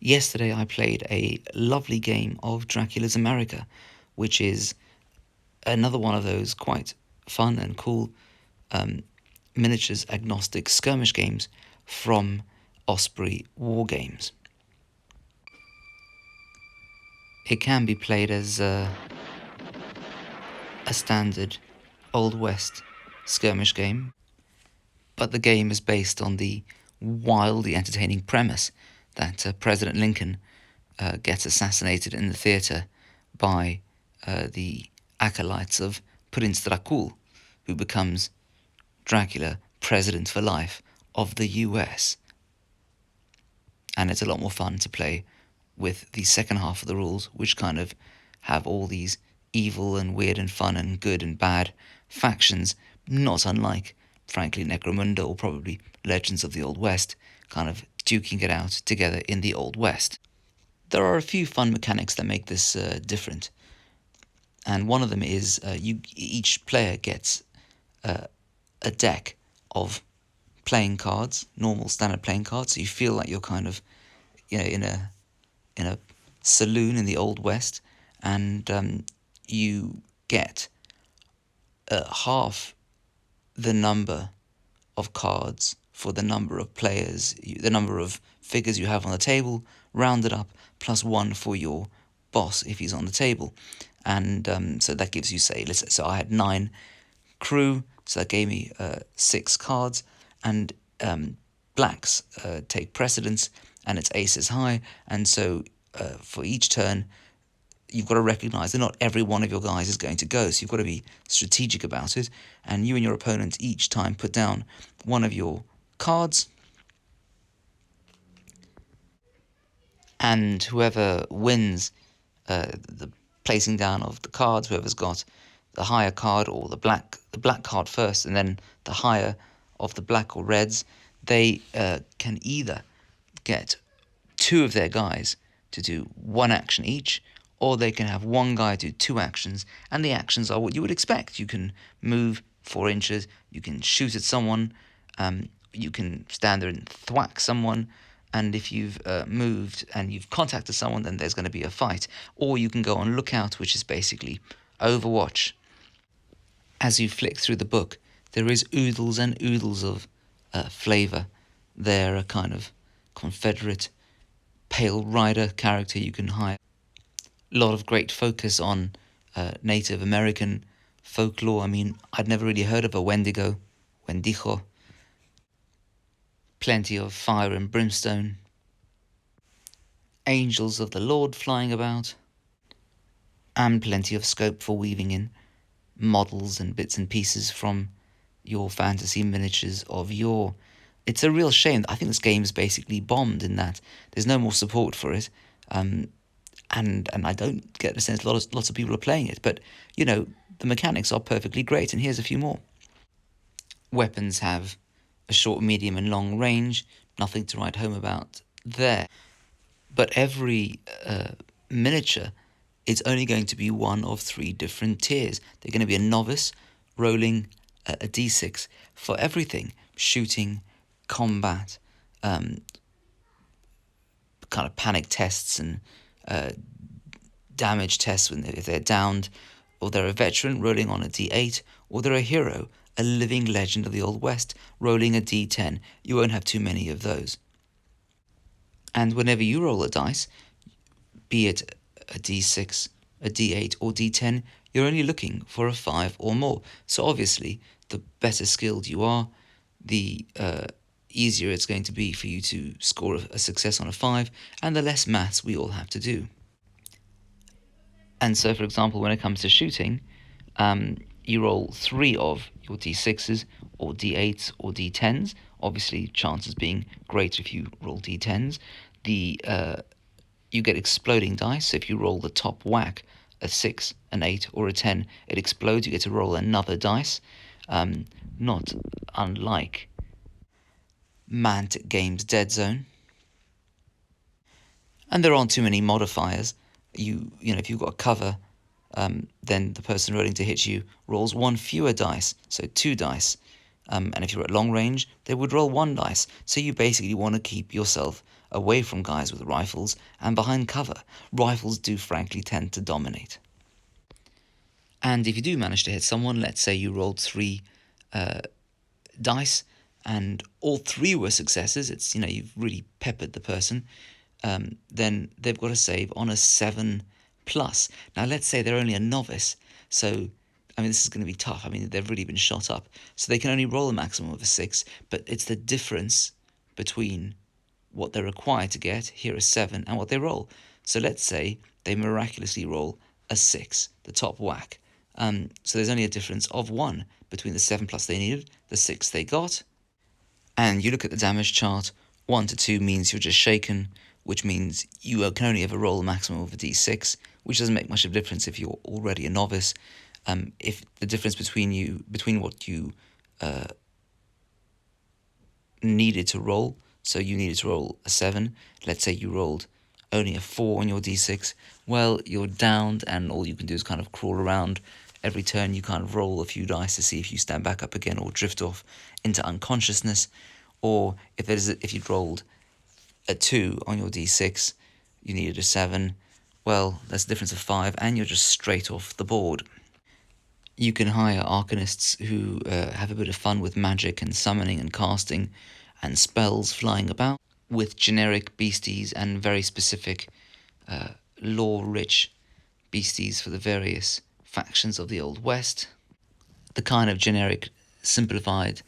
Yesterday I played a lovely game of Dracula's America, which is another one of those quite fun and cool miniatures agnostic skirmish games from Osprey Wargames. It can be played as a standard Old West skirmish game, but the game is based on the wildly entertaining premise that President Lincoln gets assassinated in the theatre by the acolytes of Prince Dracula, who becomes Dracula, president for life of the US. And it's a lot more fun to play with the second half of the rules, which kind of have all these evil and weird and fun and good and bad factions, not unlike, frankly, Necromunda or probably Legends of the Old West, kind of duking it out together in the Old West. There are a few fun mechanics that make this different, and one of them is each player gets a deck of playing cards, normal standard playing cards, so you feel like you're kind of in a saloon in the Old West, and you get half the number of cards for the number of players, the number of figures you have on the table, rounded up, plus one for your boss if he's on the table. And so that gives you, so I had 9 crew, so that gave me 6 cards, and blacks take precedence, and it's aces high, and so for each turn, you've got to recognise that not every one of your guys is going to go, so you've got to be strategic about it, and you and your opponent each time put down one of your cards, and whoever wins the placing down of the cards, whoever's got the higher card or the black card first, and then the higher of the black or reds, they can either get 2 of their guys to do 1 action each, or they can have 1 guy do 2 actions, and the actions are what you would expect. You can move 4 inches, you can shoot at someone, you can stand there and thwack someone, and if you've moved and you've contacted someone, then there's going to be a fight. Or you can go on lookout, which is basically Overwatch. As you flick through the book, there is oodles and oodles of flavour. They're a kind of Confederate Pale Rider character you can hire. A lot of great focus on Native American folklore. I mean, I'd never really heard of a Wendigo. Plenty of fire and brimstone. Angels of the Lord flying about. And plenty of scope for weaving in models and bits and pieces from your fantasy miniatures of yore. It's a real shame. I think this game is basically bombed in that there's no more support for it, and I don't get the sense lots of people are playing it. But the mechanics are perfectly great, and here's a few more. Weapons have a short, medium, and long range. Nothing to write home about there. But every miniature is only going to be one of 3 different tiers. They're going to be a novice rolling a d6 for everything: shooting, combat, kind of panic tests and damage tests if they're downed, or they're a veteran rolling on a d8, or they're a hero, a living legend of the Old West rolling a d10. You won't have too many of those. And whenever you roll a dice, be it a d6, a d8, or d10, you're only looking for a 5 or more. So obviously, the better skilled you are, the easier it's going to be for you to score a success on a 5, and the less maths we all have to do. And so, for example, when it comes to shooting, you roll 3 of your d6s, or d8s, or d10s. Obviously, chances being greater if you roll d10s. You get exploding dice. So if you roll the top whack, a 6, an 8, or a 10, it explodes. You get to roll another dice. Not unlike Mantic Games' Dead Zone. And there aren't too many modifiers. If you've got cover, then the person rolling to hit you rolls 1 fewer dice, so 2 dice. And if you're at long range, they would roll 1 dice. So you basically want to keep yourself away from guys with rifles and behind cover. Rifles do frankly tend to dominate. And if you do manage to hit someone, let's say you rolled 3 dice and all 3 were successes, it's, you've really peppered the person, then they've got to save on a 7 plus. Now let's say they're only a novice, so this is going to be tough. They've really been shot up, so they can only roll a maximum of a 6, but it's the difference between what they're required to get, here a 7, and what they roll. So let's say they miraculously roll a 6, the top whack. So there's only a difference of 1 between the 7 plus they needed, the 6 they got. And you look at the damage chart, 1 to 2 means you're just shaken, which means you can only ever roll a maximum of a d6, which doesn't make much of a difference if you're already a novice. If the difference between what you needed to roll, so you needed to roll a 7, let's say you rolled only a 4 on your d6, well, you're downed and all you can do is kind of crawl around. Every turn you kind of roll a few dice to see if you stand back up again or drift off into unconsciousness. Or if you'd rolled a 2 on your d6, you needed a 7, well, that's a difference of 5 and you're just straight off the board. You can hire arcanists who have a bit of fun with magic and summoning and casting and spells flying about, with generic beasties and very specific lore-rich beasties for the various factions of the Old West. The kind of generic, simplified,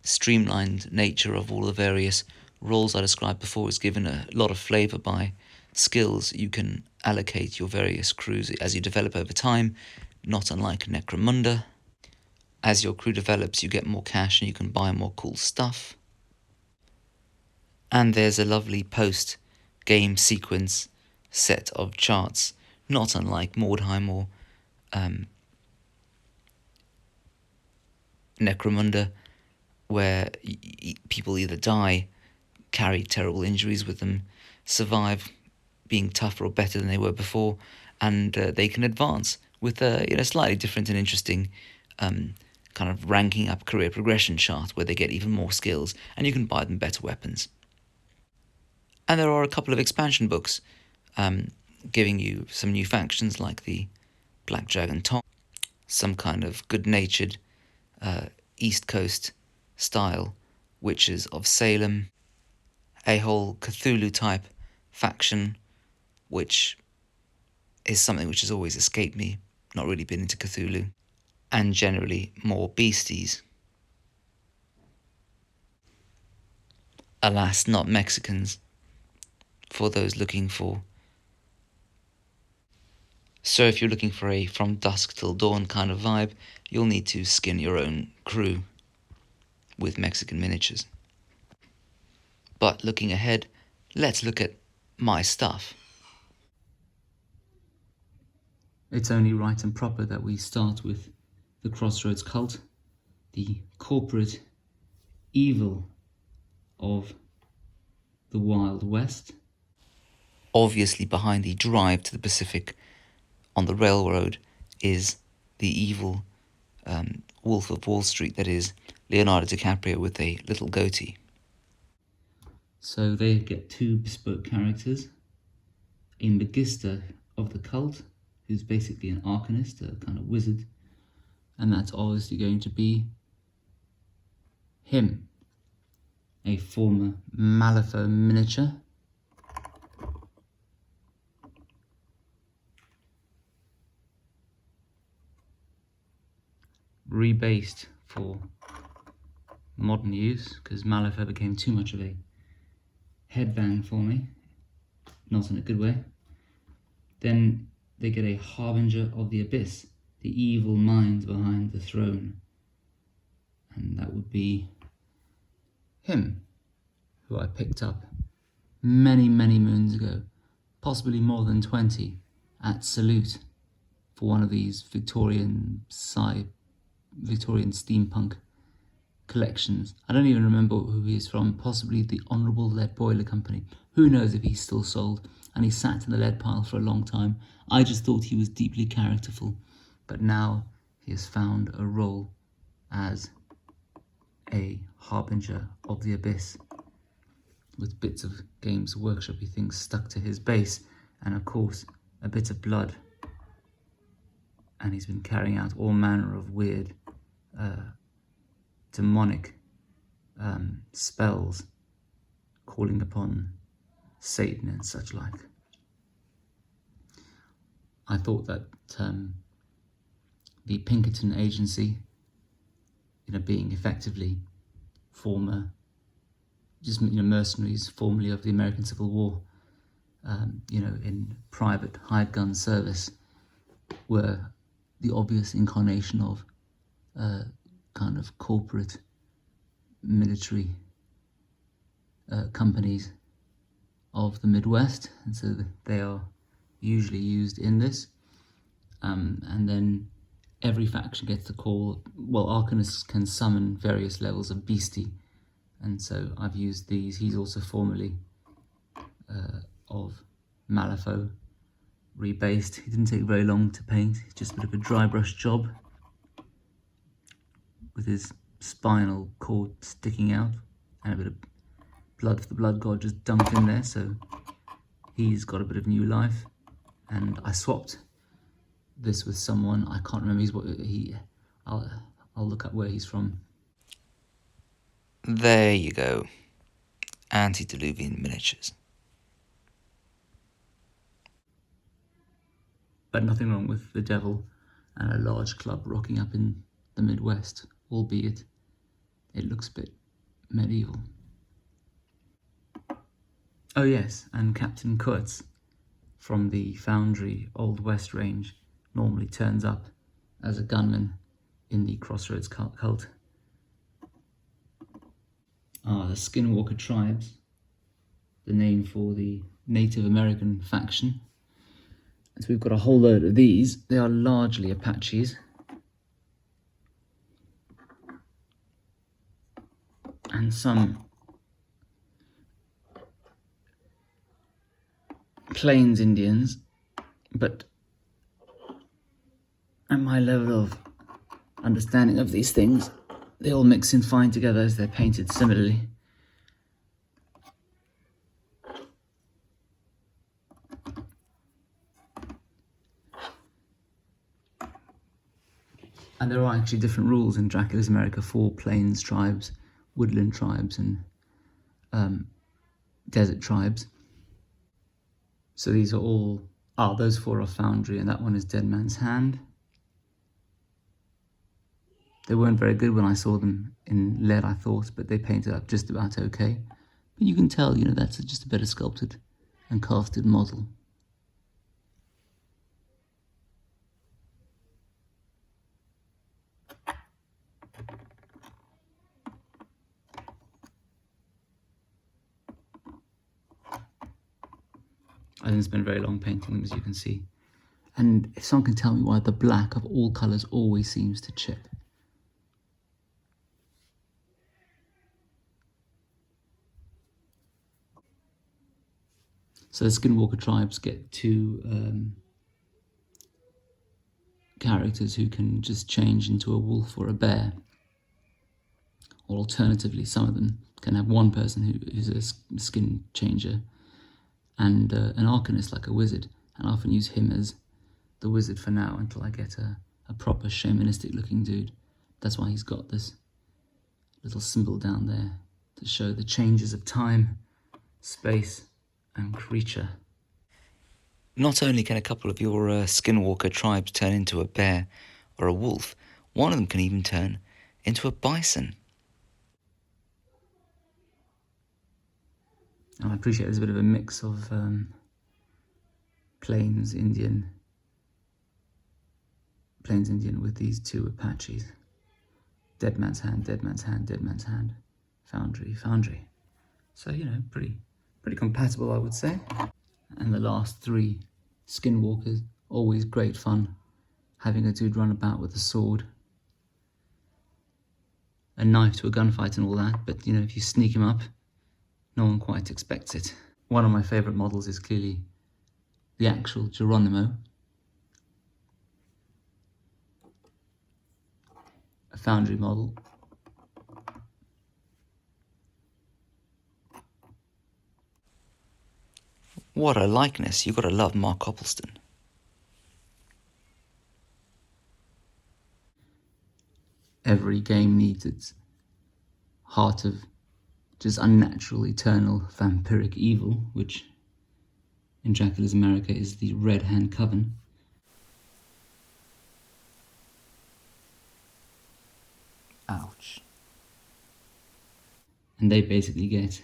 streamlined nature of all the various roles I described before is given a lot of flavour by skills you can allocate your various crews as you develop over time, not unlike Necromunda. As your crew develops, you get more cash and you can buy more cool stuff. And there's a lovely post-game sequence set of charts, not unlike Mordheim or Necromunda, where people either die, carry terrible injuries with them, survive being tougher or better than they were before, and they can advance with a slightly different and interesting kind of ranking up career progression chart where they get even more skills and you can buy them better weapons. And there are a couple of expansion books giving you some new factions like the Black Dragon Top, some kind of good-natured East Coast style witches of Salem, a whole Cthulhu-type faction, which is something which has always escaped me, not really been into Cthulhu, and generally more beasties. Alas, not Mexicans, for those looking for. So if you're looking for a from dusk till dawn kind of vibe, you'll need to skin your own crew with Mexican miniatures. But looking ahead, let's look at my stuff. It's only right and proper that we start with the Crossroads cult, the corporate evil of the Wild West. Obviously behind the drive to the Pacific on the railroad is the evil Wolf of Wall Street that is Leonardo DiCaprio with a little goatee. So they get 2 bespoke characters, a Magister of the cult, who's basically an arcanist, a kind of wizard, and that's obviously going to be him, a former Malifaux miniature, rebased for modern use because Malifaux became too much of a headbang for me, not in a good way. Then they get a Harbinger of the Abyss, the evil mind behind the throne, and that would be him, who I picked up many moons ago, possibly more than 20, at Salute for one of these Victorian steampunk collections. I don't even remember who he is from, possibly the Honourable Lead Boiler Company. Who knows if he's still sold, and he sat in the lead pile for a long time. I just thought he was deeply characterful, but now he has found a role as a Harbinger of the Abyss. with bits of Games Workshop-y things stuck to his base, and of course a bit of blood. And he's been carrying out all manner of weird demonic spells, calling upon Satan and such like. I thought that the Pinkerton Agency, being effectively former, mercenaries formerly of the American Civil War, in private hired gun service, were the obvious incarnation of kind of corporate military companies of the Midwest, and so they are usually used in this. And then every faction gets the call. Well, Arcanists can summon various levels of beastie, and so I've used these. He's also formerly of Malifaux, rebased. He didn't take very long to paint. It's just a bit of a dry brush job with his spinal cord sticking out and a bit of blood for the blood god just dumped in there, so he's got a bit of new life. And I swapped this with someone, I can't remember I'll look up where he's from. There you go. Antediluvian miniatures. But nothing wrong with the devil and a large club rocking up in the Midwest, albeit it looks a bit medieval. Oh yes, and Captain Kurtz from the Foundry Old West range normally turns up as a gunman in the Crossroads cult. The Skinwalker Tribes, the name for the Native American faction. So we've got a whole load of these. They are largely Apaches. And some Plains Indians, but at my level of understanding of these things, they all mix in fine together as they're painted similarly. And there are actually different rules in Dracula's America for Plains tribes, woodland tribes, and desert tribes. So these are all, those four are Foundry, and that one is Dead Man's Hand. They weren't very good when I saw them in lead, I thought, but they painted up just about okay. But you can tell, that's just a better sculpted and casted model. I didn't spend very long painting them, as you can see. And if someone can tell me why the black of all colours always seems to chip. So the Skinwalker tribes get two characters who can just change into a wolf or a bear. Or alternatively, some of them can have one person who's a skin changer and an arcanist like a wizard, and I often use him as the wizard for now until I get a proper shamanistic looking dude. That's why he's got this little symbol down there to show the changes of time, space and creature. Not only can a couple of your Skinwalker tribes turn into a bear or a wolf, one of them can even turn into a bison. And I appreciate there's a bit of a mix of Plains Indian with these two Apaches. Dead Man's Hand, Dead Man's Hand, Dead Man's Hand. Foundry, Foundry. So, pretty compatible, I would say. And the last three Skinwalkers, always great fun. Having a dude run about with a sword, a knife to a gunfight and all that, but if you sneak him up, no one quite expects it. One of my favourite models is clearly the actual Geronimo. A Foundry model. What a likeness. You've got to love Mark Copleston. Every game needs its heart of just unnatural, eternal, vampiric evil, which in Dracula's America is the Red Hand Coven. Ouch. And they basically get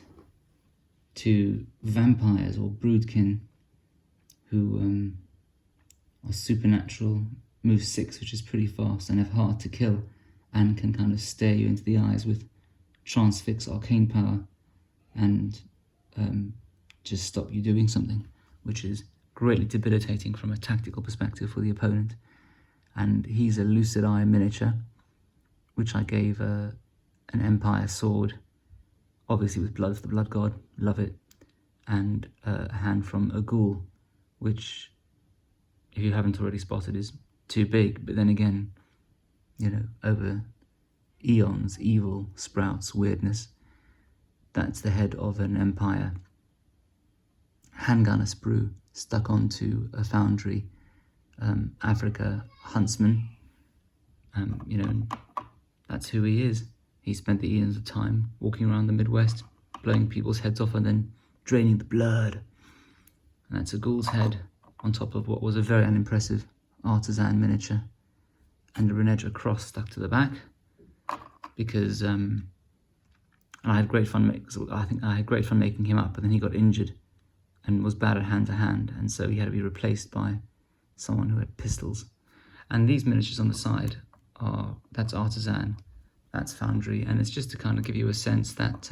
two vampires or broodkin who are supernatural, move 6, which is pretty fast, and have hard to kill, and can kind of stare you into the eyes with transfix arcane power and just stop you doing something, which is greatly debilitating from a tactical perspective for the opponent. And he's a lucid eye miniature, which I gave an Empire sword, obviously with blood for the blood god, love it, and a hand from a ghoul, which, if you haven't already spotted, is too big, but then again, you know, over eons, evil sprouts weirdness. That's the head of an Empire handgunner sprue stuck onto a foundry, Africa huntsman. You know, that's who he is. He spent the eons of time walking around the Midwest, blowing people's heads off and then draining the blood. And that's a ghoul's head on top of what was a very unimpressive artisan miniature, and a Renedra cross stuck to the back, because and I had great fun making him up, but then he got injured and was bad at hand-to-hand, and so he had to be replaced by someone who had pistols. And these miniatures on the side that's artisan, that's foundry, and it's just to kind of give you a sense that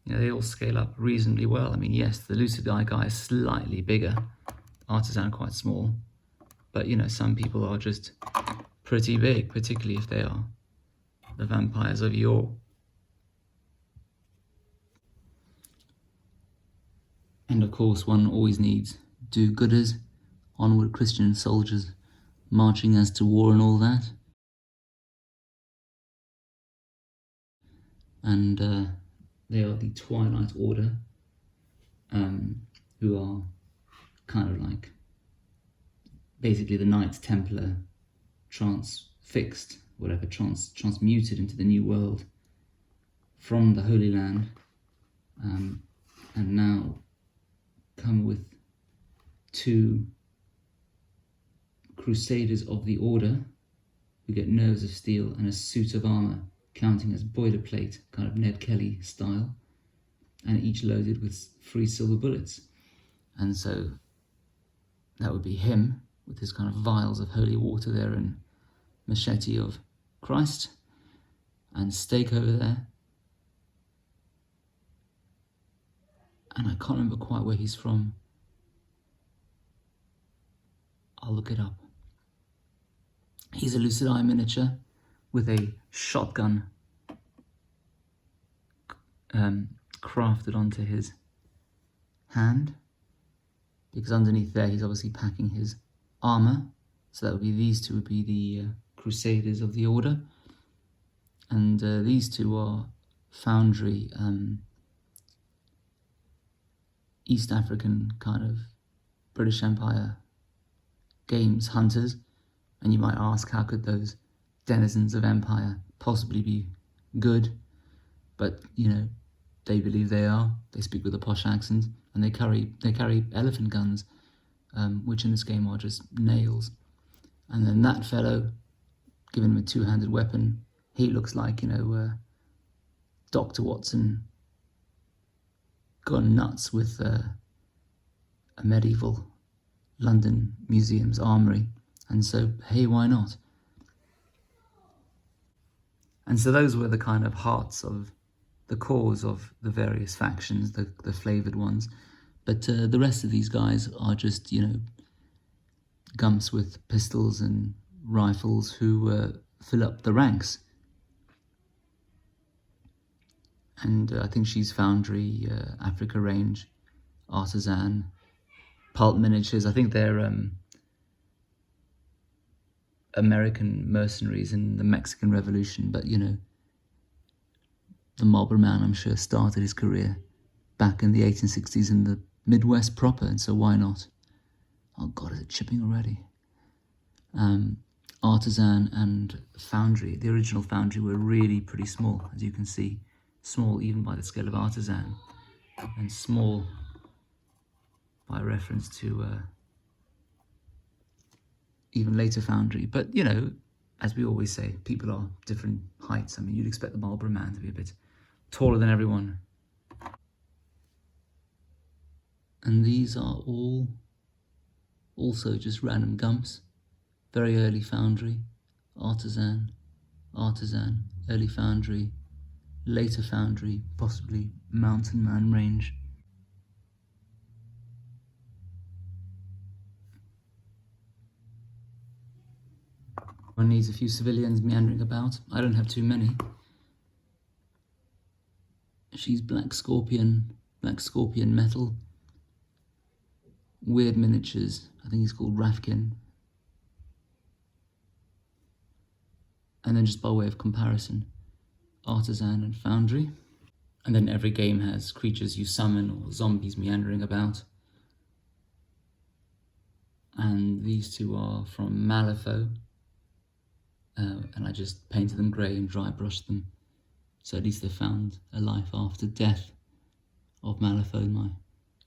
you know, they all scale up reasonably well. I mean, yes, the lucid eye guy is slightly bigger, artisan quite small, but you know, some people are just pretty big, particularly if they are the vampires of yore. And of course, one always needs do-gooders, onward Christian soldiers marching as to war and all that. And they are the Twilight Order, who are kind of like basically the Knights Templar transmuted into the New World from the Holy Land, and now come with 2 Crusaders of the Order who get nerves of steel and a suit of armour, counting as boilerplate, kind of Ned Kelly style, and each loaded with free silver bullets. And so that would be him with his kind of vials of holy water there and machete of Christ, and Stake over there. And I can't remember quite where he's from. I'll look it up. He's a lucid eye miniature with a shotgun crafted onto his hand, because underneath there he's obviously packing his armor. So that would be, these 2 would be the Crusaders of the Order, and these 2 are foundry East African kind of British Empire games hunters. And you might ask, how could those denizens of empire possibly be good? But you know, they believe they are. They speak with a posh accent, and they carry elephant guns, which in this game are just nails. And then that fellow, given him a 2-handed weapon, he looks like, you know, Dr. Watson gone nuts with a medieval London museum's armoury. And so, hey, why not? And so those were the kind of hearts of the cause of the various factions, the flavoured ones. But the rest of these guys are just, you know, gumps with pistols and rifles who fill up the ranks. And I think she's Foundry, Africa Range, Artisan, Pulp Miniatures. I think they're American mercenaries in the Mexican Revolution, but you know, the Marlboro Man, I'm sure, started his career back in the 1860s in the Midwest proper, and so why not? Oh God, is it chipping already? Artisan and Foundry. The original Foundry were really pretty small, as you can see. Small even by the scale of Artisan, and small by reference to even later Foundry. But, you know, as we always say, people are different heights. I mean, you'd expect the Marlborough Man to be a bit taller than everyone. And these are all also just random gumps. Very early Foundry, Artisan, Artisan, early Foundry, later Foundry, possibly Mountain Man range. One needs a few civilians meandering about. I don't have too many. She's Black Scorpion Metal. Weird miniatures. I think he's called Rafkin. And then just by way of comparison, Artisan and Foundry. And then every game has creatures you summon or zombies meandering about. And these two are from Malifaux. And I just painted them grey and dry brushed them. So at least they found a life after death of Malifaux in my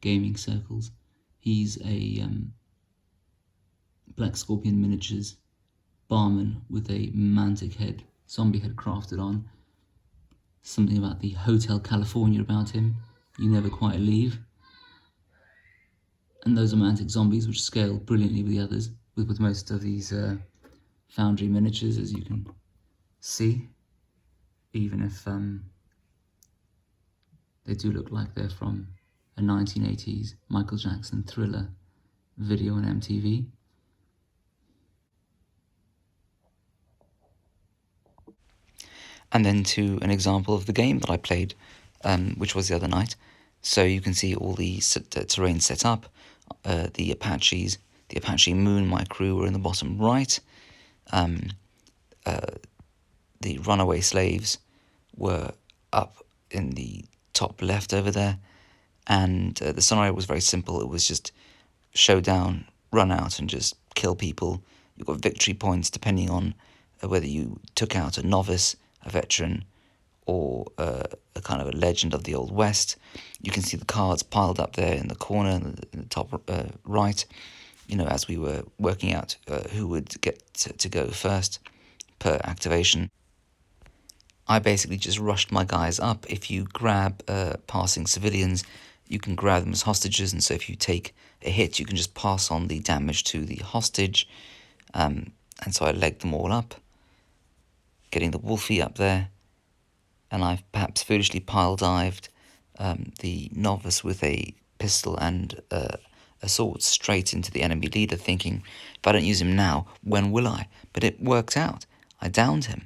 gaming circles. He's a Black Scorpion Miniatures barman with a mantic head, zombie head crafted on. Something about the Hotel California about him. You never quite leave. And those are mantic zombies, which scale brilliantly with the others, with most of these Foundry miniatures, as you can see. Even if they do look like they're from a 1980s Michael Jackson Thriller video on MTV. And then to an example of the game that I played, which was the other night. So you can see all the terrain set up. The Apache Moon, my crew, were in the bottom right. The runaway slaves were up in the top left over there. And the scenario was very simple. It was just showdown, run out and just kill people. You got victory points depending on whether you took out a novice, a veteran, or a kind of a legend of the Old West. You can see the cards piled up there in the corner, in the top right, you know, as we were working out who would get to go first per activation. I basically just rushed my guys up. If you grab passing civilians, you can grab them as hostages, and so if you take a hit, you can just pass on the damage to the hostage. And so I legged them all up, getting the Wolfie up there, and I've perhaps foolishly pile-dived the novice with a pistol and a sword straight into the enemy leader, thinking, if I don't use him now, when will I? But it worked out. I downed him.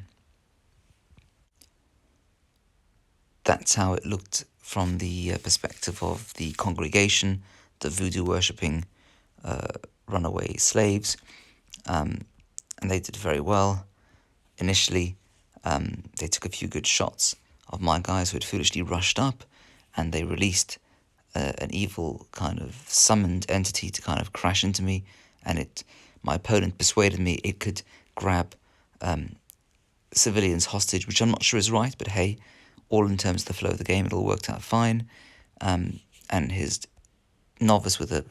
That's how it looked from the perspective of the congregation, the voodoo-worshipping runaway slaves, and they did very well. Initially, they took a few good shots of my guys who had foolishly rushed up, and they released an evil kind of summoned entity to kind of crash into me, and my opponent persuaded me it could grab civilians hostage, which I'm not sure is right, but hey, all in terms of the flow of the game, it all worked out fine. And his novice with a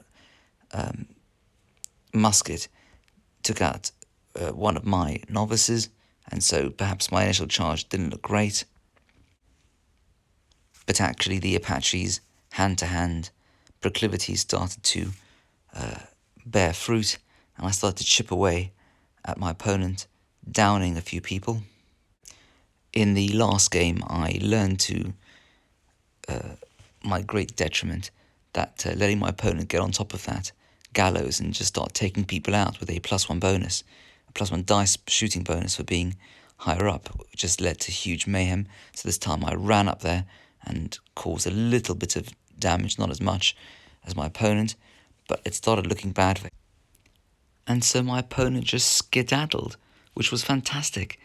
musket took out one of my novices, and so perhaps my initial charge didn't look great. But actually the Apache's hand-to-hand proclivities started to bear fruit, and I started to chip away at my opponent, downing a few people. In the last game, I learned to, my great detriment, that letting my opponent get on top of that gallows and just start taking people out with a +1 bonus, a +1 dice shooting bonus for being higher up, just led to huge mayhem. So this time I ran up there and caused a little bit of damage, not as much as my opponent, but it started looking bad for him. And so my opponent just skedaddled, which was fantastic.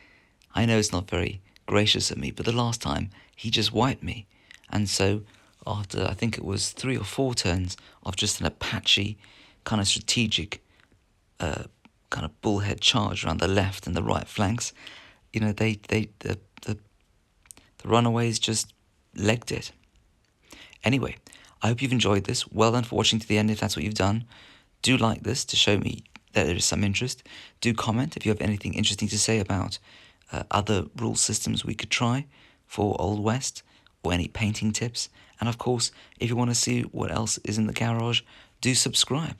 I know it's not very gracious of me, but the last time he just wiped me, and so after I think it was 3 or 4 turns of just an Apache kind of strategic kind of bullhead charge around the left and the right flanks. The runaways just legged it. Anyway, I hope you've enjoyed this. Well done for watching to the end if that's what you've done. Do like this to show me that there is some interest. Do comment if you have anything interesting to say about other rule systems we could try for Old West, or any painting tips. And of course, if you want to see what else is in the garage, do subscribe.